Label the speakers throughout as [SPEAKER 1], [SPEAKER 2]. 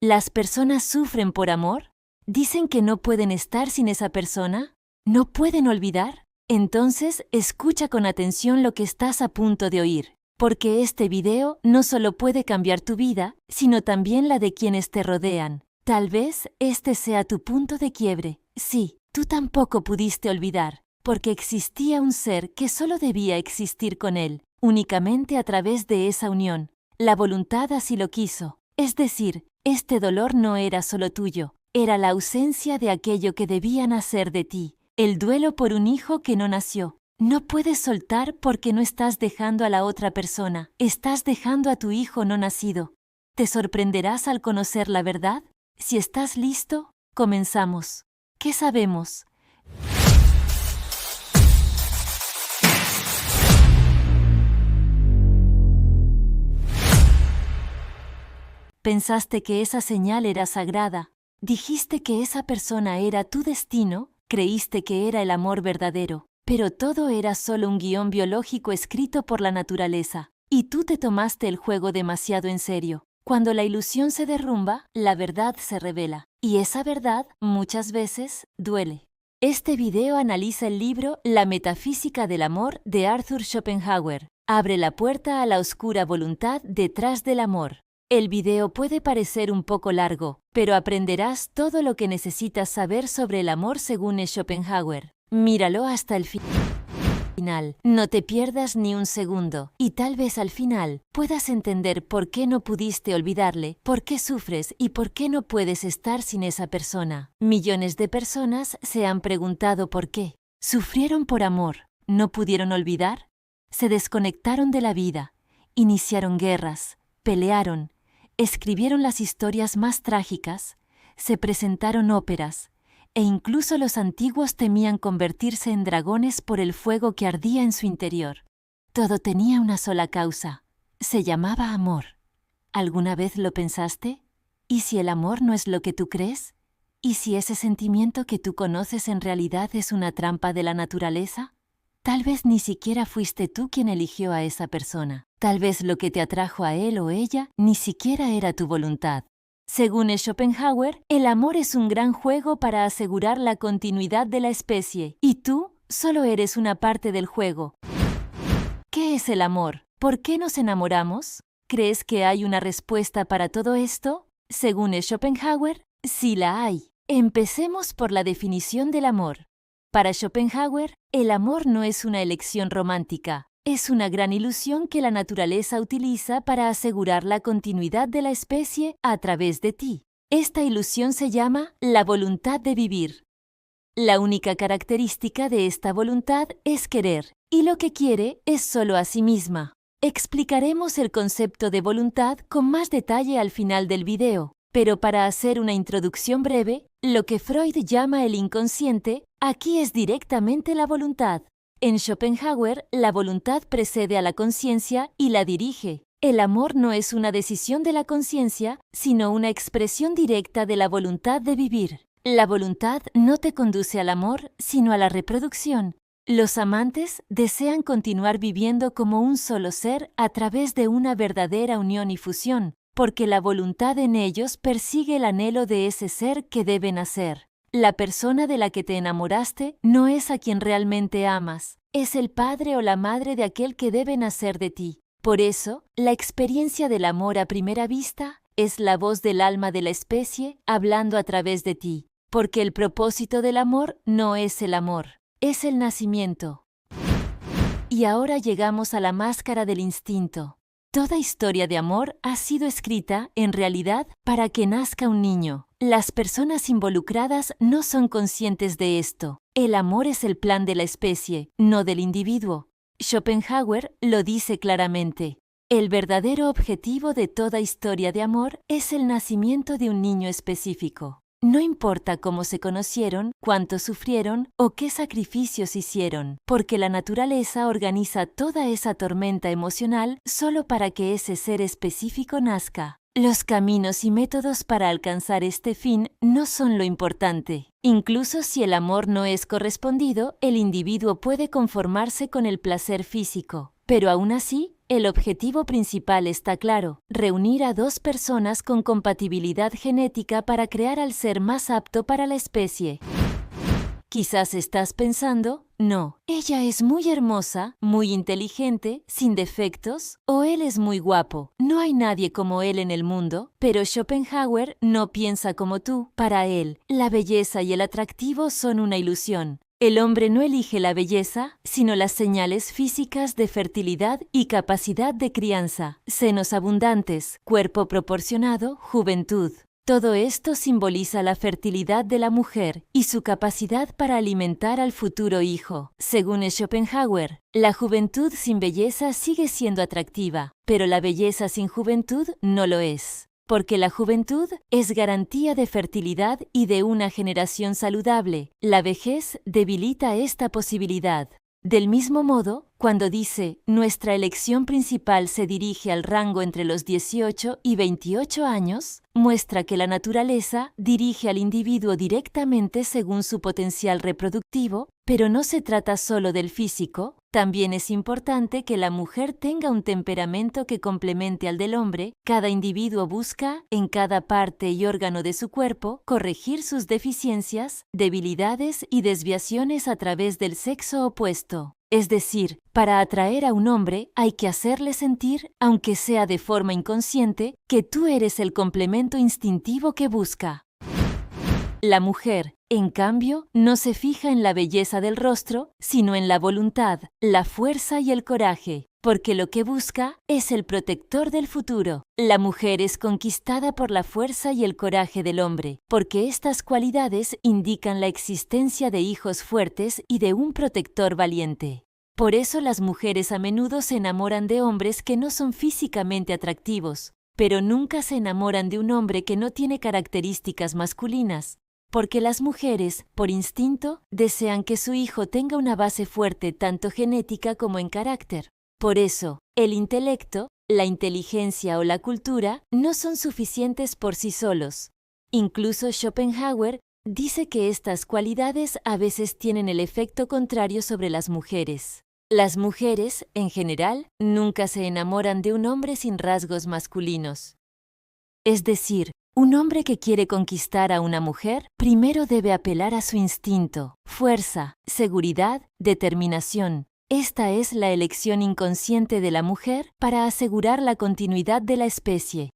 [SPEAKER 1] ¿Las personas sufren por amor? ¿Dicen que no pueden estar sin esa persona? ¿No pueden olvidar? Entonces, escucha con atención lo que estás a punto de oír, porque este video no solo puede cambiar tu vida, sino también la de quienes te rodean. Tal vez este sea tu punto de quiebre. Sí, tú tampoco pudiste olvidar, porque existía un ser que solo debía existir con él, únicamente a través de esa unión. La voluntad así lo quiso. Es decir, este dolor no era solo tuyo, era la ausencia de aquello que debía nacer de ti, el duelo por un hijo que no nació. No puedes soltar porque no estás dejando a la otra persona, estás dejando a tu hijo no nacido. ¿Te sorprenderás al conocer la verdad? Si estás listo, comenzamos. ¿Qué sabemos? Pensaste que esa señal era sagrada. Dijiste que esa persona era tu destino, creíste que era el amor verdadero. Pero todo era solo un guión biológico escrito por la naturaleza. Y tú te tomaste el juego demasiado en serio. Cuando la ilusión se derrumba, la verdad se revela. Y esa verdad, muchas veces, duele. Este video analiza el libro La metafísica del amor de Arthur Schopenhauer. Abre la puerta a la oscura voluntad detrás del amor. El video puede parecer un poco largo, pero aprenderás todo lo que necesitas saber sobre el amor según Schopenhauer. Míralo hasta el final. No te pierdas ni un segundo. Y tal vez al final puedas entender por qué no pudiste olvidarle, por qué sufres y por qué no puedes estar sin esa persona. Millones de personas se han preguntado por qué. Sufrieron por amor. ¿No pudieron olvidar? Se desconectaron de la vida. Iniciaron guerras. Pelearon. Escribieron las historias más trágicas. Se presentaron óperas. E incluso los antiguos temían convertirse en dragones por el fuego que ardía en su interior. Todo tenía una sola causa. Se llamaba amor. ¿Alguna vez lo pensaste? ¿Y si el amor no es lo que tú crees? ¿Y si ese sentimiento que tú conoces en realidad es una trampa de la naturaleza? Tal vez ni siquiera fuiste tú quien eligió a esa persona. Tal vez lo que te atrajo a él o ella ni siquiera era tu voluntad. Según Schopenhauer, el amor es un gran juego para asegurar la continuidad de la especie, y tú solo eres una parte del juego. ¿Qué es el amor? ¿Por qué nos enamoramos? ¿Crees que hay una respuesta para todo esto? Según Schopenhauer, sí la hay. Empecemos por la definición del amor. Para Schopenhauer, el amor no es una elección romántica. Es una gran ilusión que la naturaleza utiliza para asegurar la continuidad de la especie a través de ti. Esta ilusión se llama la voluntad de vivir. La única característica de esta voluntad es querer, y lo que quiere es solo a sí misma. Explicaremos el concepto de voluntad con más detalle al final del video, pero para hacer una introducción breve, lo que Freud llama el inconsciente, aquí es directamente la voluntad. En Schopenhauer, la voluntad precede a la conciencia y la dirige. El amor no es una decisión de la conciencia, sino una expresión directa de la voluntad de vivir. La voluntad no te conduce al amor, sino a la reproducción. Los amantes desean continuar viviendo como un solo ser a través de una verdadera unión y fusión, porque la voluntad en ellos persigue el anhelo de ese ser que debe nacer. La persona de la que te enamoraste no es a quien realmente amas, es el padre o la madre de aquel que debe nacer de ti. Por eso, la experiencia del amor a primera vista es la voz del alma de la especie hablando a través de ti, porque el propósito del amor no es el amor, es el nacimiento. Y ahora llegamos a la máscara del instinto. Toda historia de amor ha sido escrita, en realidad, para que nazca un niño. Las personas involucradas no son conscientes de esto. El amor es el plan de la especie, no del individuo. Schopenhauer lo dice claramente. El verdadero objetivo de toda historia de amor es el nacimiento de un niño específico. No importa cómo se conocieron, cuánto sufrieron o qué sacrificios hicieron, porque la naturaleza organiza toda esa tormenta emocional solo para que ese ser específico nazca. Los caminos y métodos para alcanzar este fin no son lo importante. Incluso si el amor no es correspondido, el individuo puede conformarse con el placer físico, pero aún así El objetivo principal está claro: reunir a dos personas con compatibilidad genética para crear al ser más apto para la especie. Quizás estás pensando, no, ella es muy hermosa, muy inteligente, sin defectos, o él es muy guapo. No hay nadie como él en el mundo, pero Schopenhauer no piensa como tú. Para él, la belleza y el atractivo son una ilusión. El hombre no elige la belleza, sino las señales físicas de fertilidad y capacidad de crianza, senos abundantes, cuerpo proporcionado, juventud. Todo esto simboliza la fertilidad de la mujer y su capacidad para alimentar al futuro hijo. Según Schopenhauer, la juventud sin belleza sigue siendo atractiva, pero la belleza sin juventud no lo es. Porque la juventud es garantía de fertilidad y de una generación saludable. La vejez debilita esta posibilidad. Del mismo modo, cuando dice, nuestra elección principal se dirige al rango entre los 18 y 28 años, muestra que la naturaleza dirige al individuo directamente según su potencial reproductivo, pero no se trata solo del físico. También es importante que la mujer tenga un temperamento que complemente al del hombre. Cada individuo busca, en cada parte y órgano de su cuerpo, corregir sus deficiencias, debilidades y desviaciones a través del sexo opuesto. Es decir, para atraer a un hombre hay que hacerle sentir, aunque sea de forma inconsciente, que tú eres el complemento instintivo que busca. La mujer, en cambio, no se fija en la belleza del rostro, sino en la voluntad, la fuerza y el coraje, porque lo que busca es el protector del futuro. La mujer es conquistada por la fuerza y el coraje del hombre, porque estas cualidades indican la existencia de hijos fuertes y de un protector valiente. Por eso las mujeres a menudo se enamoran de hombres que no son físicamente atractivos, pero nunca se enamoran de un hombre que no tiene características masculinas. Porque las mujeres, por instinto, desean que su hijo tenga una base fuerte tanto genética como en carácter. Por eso, el intelecto, la inteligencia o la cultura no son suficientes por sí solos. Incluso Schopenhauer dice que estas cualidades a veces tienen el efecto contrario sobre las mujeres. Las mujeres, en general, nunca se enamoran de un hombre sin rasgos masculinos. Es decir, un hombre que quiere conquistar a una mujer, primero debe apelar a su instinto, fuerza, seguridad, determinación. Esta es la elección inconsciente de la mujer para asegurar la continuidad de la especie.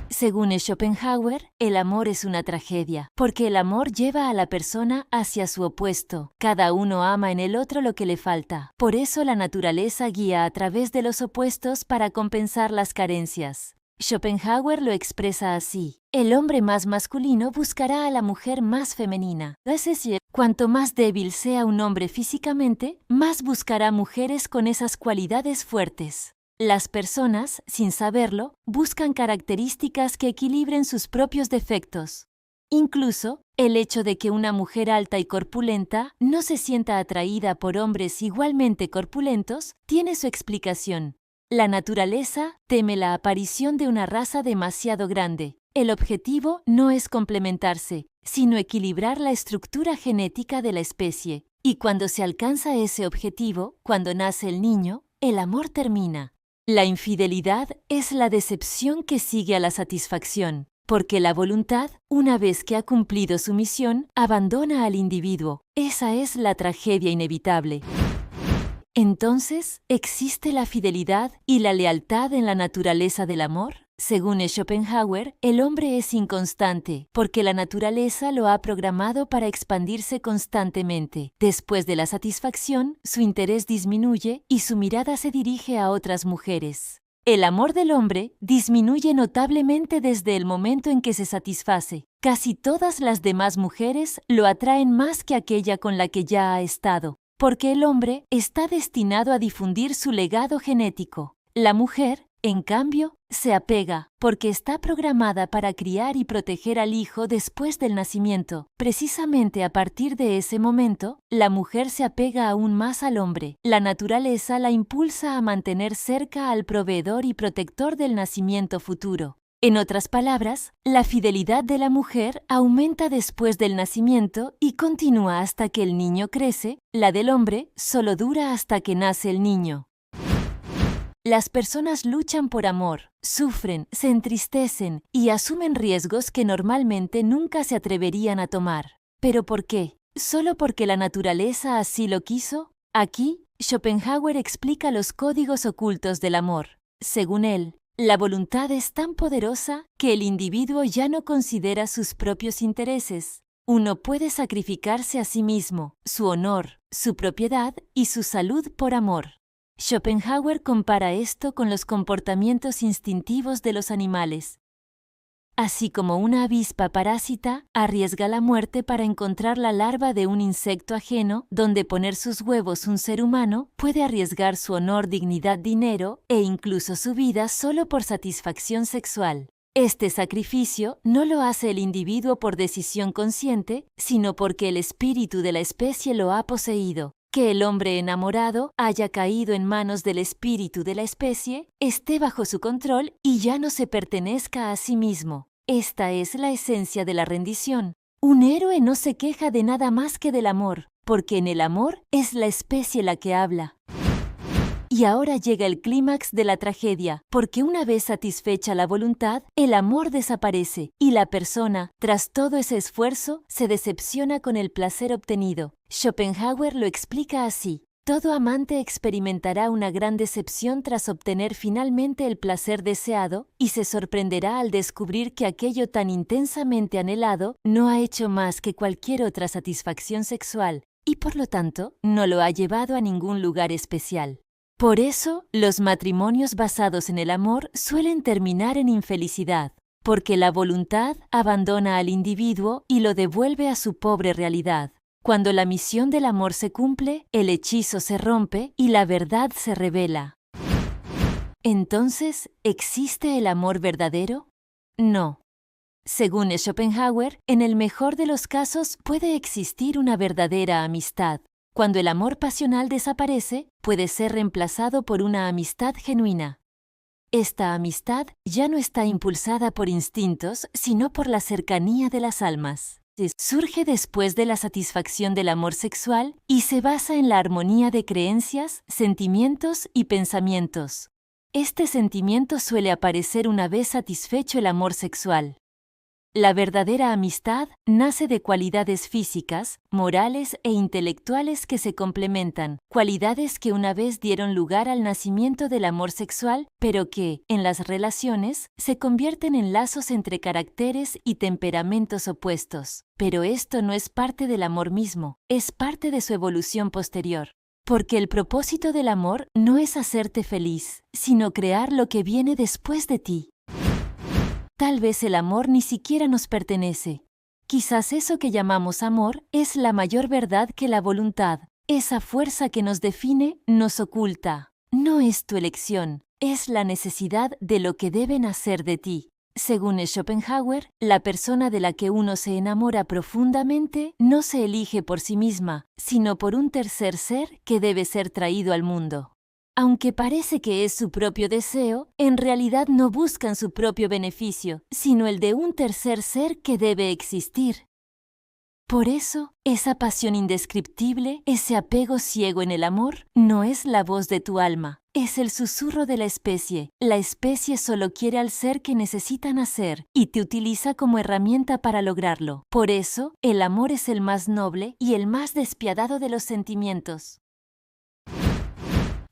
[SPEAKER 1] Según Schopenhauer, el amor es una tragedia, porque el amor lleva a la persona hacia su opuesto. Cada uno ama en el otro lo que le falta. Por eso la naturaleza guía a través de los opuestos para compensar las carencias. Schopenhauer lo expresa así: el hombre más masculino buscará a la mujer más femenina. Es decir, cuanto más débil sea un hombre físicamente, más buscará mujeres con esas cualidades fuertes. Las personas, sin saberlo, buscan características que equilibren sus propios defectos. Incluso, el hecho de que una mujer alta y corpulenta no se sienta atraída por hombres igualmente corpulentos tiene su explicación. La naturaleza teme la aparición de una raza demasiado grande. El objetivo no es complementarse, sino equilibrar la estructura genética de la especie. Y cuando se alcanza ese objetivo, cuando nace el niño, el amor termina. La infidelidad es la decepción que sigue a la satisfacción, porque la voluntad, una vez que ha cumplido su misión, abandona al individuo. Esa es la tragedia inevitable. Entonces, ¿existe la fidelidad y la lealtad en la naturaleza del amor? Según Schopenhauer, el hombre es inconstante, porque la naturaleza lo ha programado para expandirse constantemente. Después de la satisfacción, su interés disminuye y su mirada se dirige a otras mujeres. El amor del hombre disminuye notablemente desde el momento en que se satisface. Casi todas las demás mujeres lo atraen más que aquella con la que ya ha estado, porque el hombre está destinado a difundir su legado genético. La mujer, en cambio, se apega, porque está programada para criar y proteger al hijo después del nacimiento. Precisamente a partir de ese momento, la mujer se apega aún más al hombre. La naturaleza la impulsa a mantener cerca al proveedor y protector del nacimiento futuro. En otras palabras, la fidelidad de la mujer aumenta después del nacimiento y continúa hasta que el niño crece. La del hombre solo dura hasta que nace el niño. Las personas luchan por amor, sufren, se entristecen y asumen riesgos que normalmente nunca se atreverían a tomar. ¿Pero por qué? ¿Solo porque la naturaleza así lo quiso? Aquí, Schopenhauer explica los códigos ocultos del amor. Según él, la voluntad es tan poderosa que el individuo ya no considera sus propios intereses. Uno puede sacrificarse a sí mismo, su honor, su propiedad y su salud por amor. Schopenhauer compara esto con los comportamientos instintivos de los animales. Así como una avispa parásita arriesga la muerte para encontrar la larva de un insecto ajeno donde poner sus huevos un ser humano puede arriesgar su honor, dignidad, dinero e incluso su vida solo por satisfacción sexual. Este sacrificio no lo hace el individuo por decisión consciente, sino porque el espíritu de la especie lo ha poseído. Que el hombre enamorado haya caído en manos del espíritu de la especie, esté bajo su control y ya no se pertenezca a sí mismo. Esta es la esencia de la rendición. Un héroe no se queja de nada más que del amor, porque en el amor es la especie la que habla. Y ahora llega el clímax de la tragedia, porque una vez satisfecha la voluntad, el amor desaparece y la persona, tras todo ese esfuerzo, se decepciona con el placer obtenido. Schopenhauer lo explica así: todo amante experimentará una gran decepción tras obtener finalmente el placer deseado y se sorprenderá al descubrir que aquello tan intensamente anhelado no ha hecho más que cualquier otra satisfacción sexual y por lo tanto no lo ha llevado a ningún lugar especial. Por eso, los matrimonios basados en el amor suelen terminar en infelicidad, porque la voluntad abandona al individuo y lo devuelve a su pobre realidad. Cuando la misión del amor se cumple, el hechizo se rompe y la verdad se revela. Entonces, ¿existe el amor verdadero? No. Según Schopenhauer, en el mejor de los casos puede existir una verdadera amistad. Cuando el amor pasional desaparece, puede ser reemplazado por una amistad genuina. Esta amistad ya no está impulsada por instintos, sino por la cercanía de las almas. Surge después de la satisfacción del amor sexual y se basa en la armonía de creencias, sentimientos y pensamientos. Este sentimiento suele aparecer una vez satisfecho el amor sexual. La verdadera amistad nace de cualidades físicas, morales e intelectuales que se complementan, cualidades que una vez dieron lugar al nacimiento del amor sexual, pero que, en las relaciones, se convierten en lazos entre caracteres y temperamentos opuestos. Pero esto no es parte del amor mismo, es parte de su evolución posterior. Porque el propósito del amor no es hacerte feliz, sino crear lo que viene después de ti. Tal vez el amor ni siquiera nos pertenece. Quizás eso que llamamos amor es la mayor verdad que la voluntad. Esa fuerza que nos define nos oculta. No es tu elección, es la necesidad de lo que deben hacer de ti. Según Schopenhauer, la persona de la que uno se enamora profundamente no se elige por sí misma, sino por un tercer ser que debe ser traído al mundo. Aunque parece que es su propio deseo, en realidad no buscan su propio beneficio, sino el de un tercer ser que debe existir. Por eso, esa pasión indescriptible, ese apego ciego en el amor, no es la voz de tu alma, es el susurro de la especie. La especie solo quiere al ser que necesita nacer y te utiliza como herramienta para lograrlo. Por eso, el amor es el más noble y el más despiadado de los sentimientos.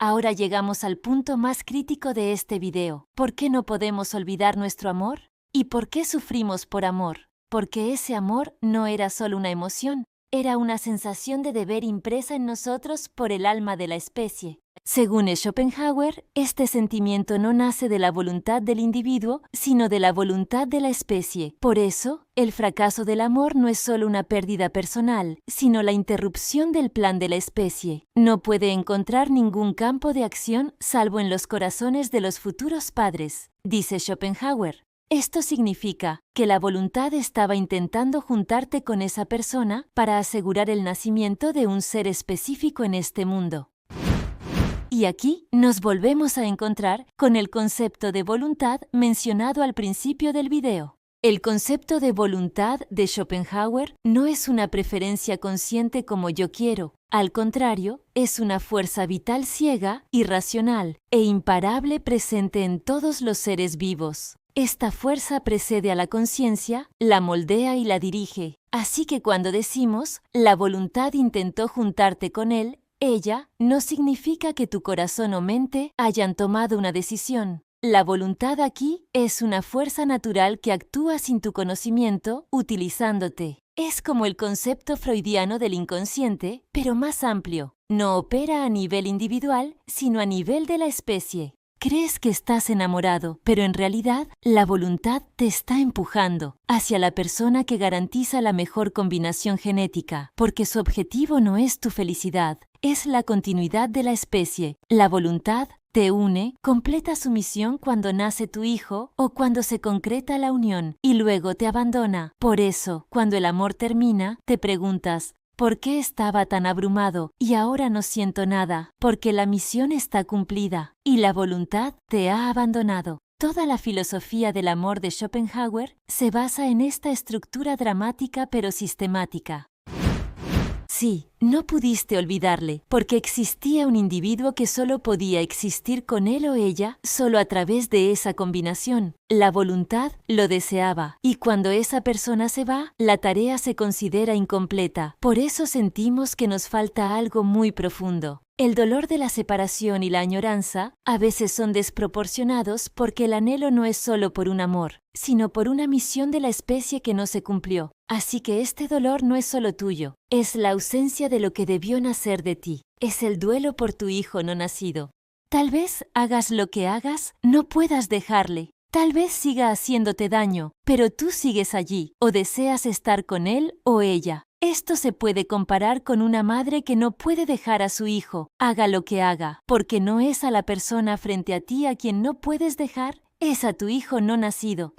[SPEAKER 1] Ahora llegamos al punto más crítico de este video. ¿Por qué no podemos olvidar nuestro amor? ¿Y por qué sufrimos por amor? Porque ese amor no era solo una emoción, era una sensación de deber impresa en nosotros por el alma de la especie. Según Schopenhauer, este sentimiento no nace de la voluntad del individuo, sino de la voluntad de la especie. Por eso, el fracaso del amor no es solo una pérdida personal, sino la interrupción del plan de la especie. No puede encontrar ningún campo de acción salvo en los corazones de los futuros padres, dice Schopenhauer. Esto significa que la voluntad estaba intentando juntarte con esa persona para asegurar el nacimiento de un ser específico en este mundo. Y aquí nos volvemos a encontrar con el concepto de voluntad mencionado al principio del video. El concepto de voluntad de Schopenhauer no es una preferencia consciente como yo quiero. Al contrario, es una fuerza vital ciega, irracional e imparable presente en todos los seres vivos. Esta fuerza precede a la conciencia, la moldea y la dirige. Así que cuando decimos, la voluntad intentó juntarte con él, ella, no significa que tu corazón o mente hayan tomado una decisión. La voluntad aquí es una fuerza natural que actúa sin tu conocimiento, utilizándote. Es como el concepto freudiano del inconsciente, pero más amplio. No opera a nivel individual, sino a nivel de la especie. Crees que estás enamorado, pero en realidad la voluntad te está empujando hacia la persona que garantiza la mejor combinación genética, porque su objetivo no es tu felicidad, es la continuidad de la especie. La voluntad te une, completa su misión cuando nace tu hijo o cuando se concreta la unión y luego te abandona. Por eso, cuando el amor termina, te preguntas, ¿por qué estaba tan abrumado y ahora no siento nada? Porque la misión está cumplida y la voluntad te ha abandonado. Toda la filosofía del amor de Schopenhauer se basa en esta estructura dramática pero sistemática. Sí, no pudiste olvidarle, porque existía un individuo que solo podía existir con él o ella solo a través de esa combinación. La voluntad lo deseaba, y cuando esa persona se va, la tarea se considera incompleta. Por eso sentimos que nos falta algo muy profundo. El dolor de la separación y la añoranza a veces son desproporcionados porque el anhelo no es solo por un amor, sino por una misión de la especie que no se cumplió. Así que este dolor no es solo tuyo, es la ausencia de lo que debió nacer de ti, es el duelo por tu hijo no nacido. Tal vez hagas lo que hagas, no puedas dejarle. Tal vez siga haciéndote daño, pero tú sigues allí, o deseas estar con él o ella. Esto se puede comparar con una madre que no puede dejar a su hijo, haga lo que haga, porque no es a la persona frente a ti a quien no puedes dejar, es a tu hijo no nacido.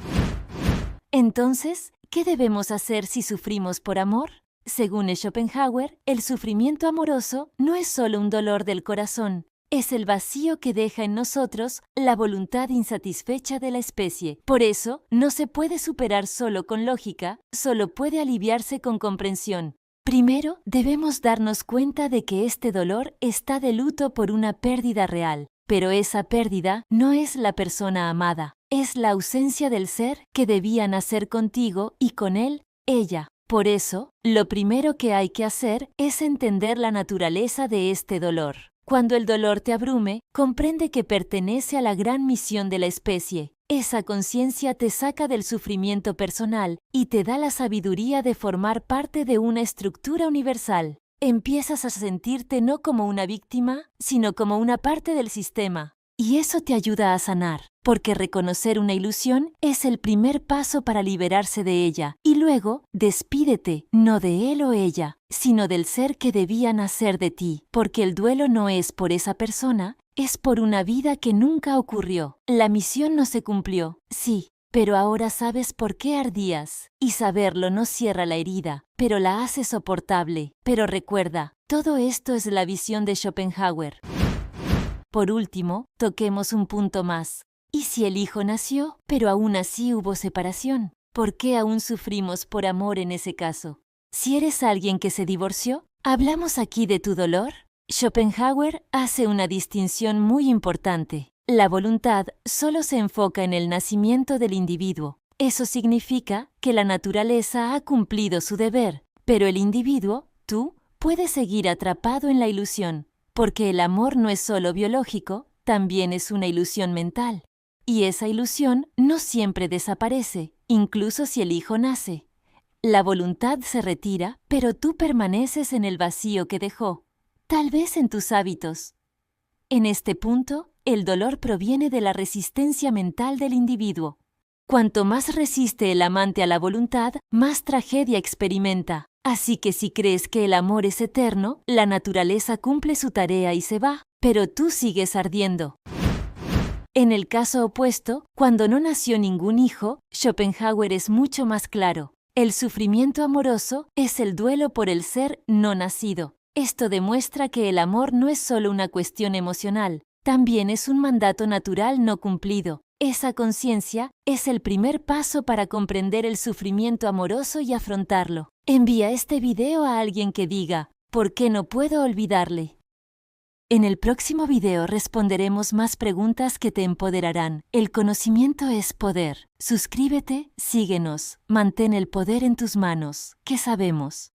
[SPEAKER 1] Entonces, ¿qué debemos hacer si sufrimos por amor? Según Schopenhauer, el sufrimiento amoroso no es solo un dolor del corazón, es el vacío que deja en nosotros la voluntad insatisfecha de la especie. Por eso, no se puede superar solo con lógica, solo puede aliviarse con comprensión. Primero, debemos darnos cuenta de que este dolor está de luto por una pérdida real, pero esa pérdida no es la persona amada, es la ausencia del ser que debía nacer contigo y con él, ella. Por eso, lo primero que hay que hacer es entender la naturaleza de este dolor. Cuando el dolor te abrume, comprende que pertenece a la gran misión de la especie. Esa conciencia te saca del sufrimiento personal y te da la sabiduría de formar parte de una estructura universal. Empiezas a sentirte no como una víctima, sino como una parte del sistema. Y eso te ayuda a sanar, porque reconocer una ilusión es el primer paso para liberarse de ella. Y luego, despídete, no de él o ella, sino del ser que debía nacer de ti, porque el duelo no es por esa persona, es por una vida que nunca ocurrió. La misión no se cumplió, sí, pero ahora sabes por qué ardías, y saberlo no cierra la herida, pero la hace soportable. Pero recuerda, todo esto es la visión de Schopenhauer. Por último, toquemos un punto más. ¿Y si el hijo nació, pero aún así hubo separación? ¿Por qué aún sufrimos por amor en ese caso? Si eres alguien que se divorció, ¿hablamos aquí de tu dolor? Schopenhauer hace una distinción muy importante. La voluntad solo se enfoca en el nacimiento del individuo. Eso significa que la naturaleza ha cumplido su deber, pero el individuo, tú, puede seguir atrapado en la ilusión. Porque el amor no es solo biológico, también es una ilusión mental. Y esa ilusión no siempre desaparece, incluso si el hijo nace. La voluntad se retira, pero tú permaneces en el vacío que dejó, tal vez en tus hábitos. En este punto, el dolor proviene de la resistencia mental del individuo. Cuanto más resiste el amante a la voluntad, más tragedia experimenta. Así que si crees que el amor es eterno, la naturaleza cumple su tarea y se va, pero tú sigues ardiendo. En el caso opuesto, cuando no nació ningún hijo, Schopenhauer es mucho más claro. El sufrimiento amoroso es el duelo por el ser no nacido. Esto demuestra que el amor no es solo una cuestión emocional, también es un mandato natural no cumplido. Esa conciencia es el primer paso para comprender el sufrimiento amoroso y afrontarlo. Envía este video a alguien que diga, ¿por qué no puedo olvidarle? En el próximo video responderemos más preguntas que te empoderarán. El conocimiento es poder. Suscríbete, síguenos, mantén el poder en tus manos. ¿Qué sabemos?